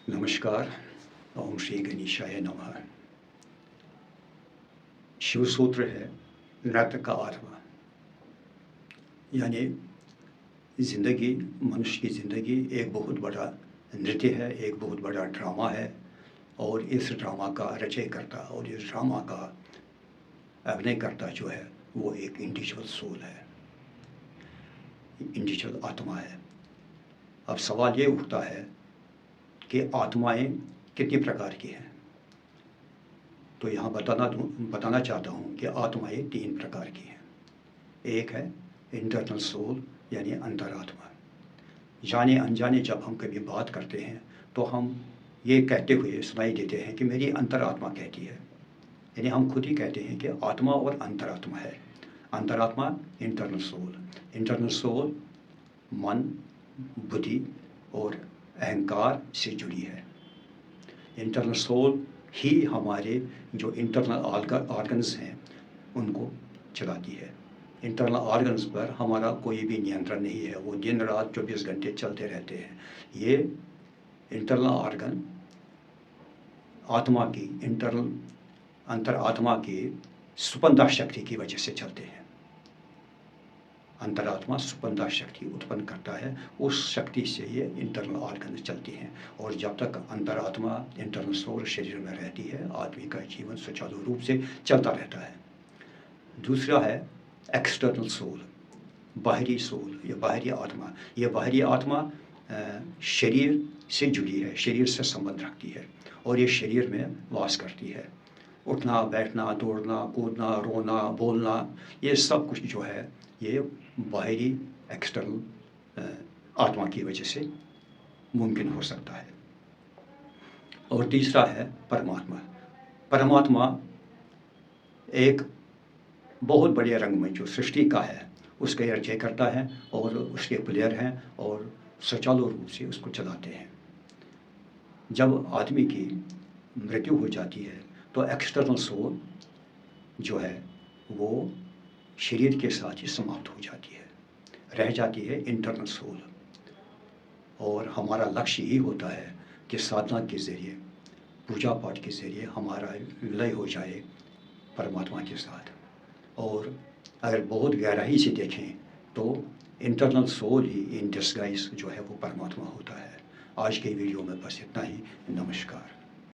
नमस्कार। ओम श्री गणेशाय नमः। शिव सूत्र है नृत्य का आत्मा। यानी ज़िंदगी, मनुष्य की ज़िंदगी एक बहुत बड़ा नृत्य है, एक बहुत बड़ा ड्रामा है। और इस ड्रामा का रचयकर्ता और इस ड्रामा का अभिनयकर्ता जो है वो एक इंडिविजुअल सोल है, इंडिविजुअल आत्मा है। अब सवाल ये उठता है कि आत्माएं कितनी प्रकार की हैं। तो यहाँ बताना चाहता हूँ कि आत्माएं 3 प्रकार की हैं। एक है इंटरनल सोल यानी अंतरात्मा। जाने अनजाने जब हम कभी बात करते हैं तो हम ये कहते हुए सुनाई देते हैं कि मेरी अंतरात्मा कहती है। यानी हम खुद ही कहते हैं कि आत्मा और अंतरात्मा है। अंतरात्मा इंटरनल सोल। इंटरनल सोल मन, बुद्धि और अहंकार से जुड़ी है। इंटरनल सोल ही हमारे जो इंटरनल ऑर्गन्स हैं उनको चलाती है। इंटरनल ऑर्गन्स पर हमारा कोई भी नियंत्रण नहीं है, वो दिन रात 24 घंटे चलते रहते हैं। ये इंटरनल ऑर्गन आत्मा की अंतरात्मा की सुपंदा शक्ति की वजह से चलते हैं। अंतरात्मा सुपंदा शक्ति उत्पन्न करता है, उस शक्ति से ये इंटरनल ऑर्गन चलती हैं। और जब तक अंतरात्मा इंटरनल सोल शरीर में रहती है, आदमी का जीवन सुचारू रूप से चलता रहता है। दूसरा है एक्सटर्नल सोल, बाहरी सोल या बाहरी आत्मा। ये बाहरी आत्मा शरीर से जुड़ी है, शरीर से संबंध रखती है और ये शरीर में वास करती है। उठना, बैठना, दौड़ना, कूदना, रोना, बोलना, ये सब कुछ जो है ये बाहरी एक्सटर्नल आत्मा की वजह से मुमकिन हो सकता है। और तीसरा है परमात्मा। परमात्मा एक बहुत बड़े रंगमंच जो सृष्टि का है उसका रचयकर्ता है और उसके प्लेयर हैं और सुचारू रूप से उसको चलाते हैं। जब आदमी की मृत्यु हो जाती है तो एक्सटर्नल सोल जो है वो शरीर के साथ ही समाप्त हो जाती है, रह जाती है इंटरनल सोल। और हमारा लक्ष्य यही होता है कि साधना के ज़रिए, पूजा पाठ के ज़रिए हमारा विलय हो जाए परमात्मा के साथ। और अगर बहुत गहराई से देखें तो इंटरनल सोल ही इन डिस्गाइज जो है वो परमात्मा होता है। आज के वीडियो में बस इतना ही। नमस्कार।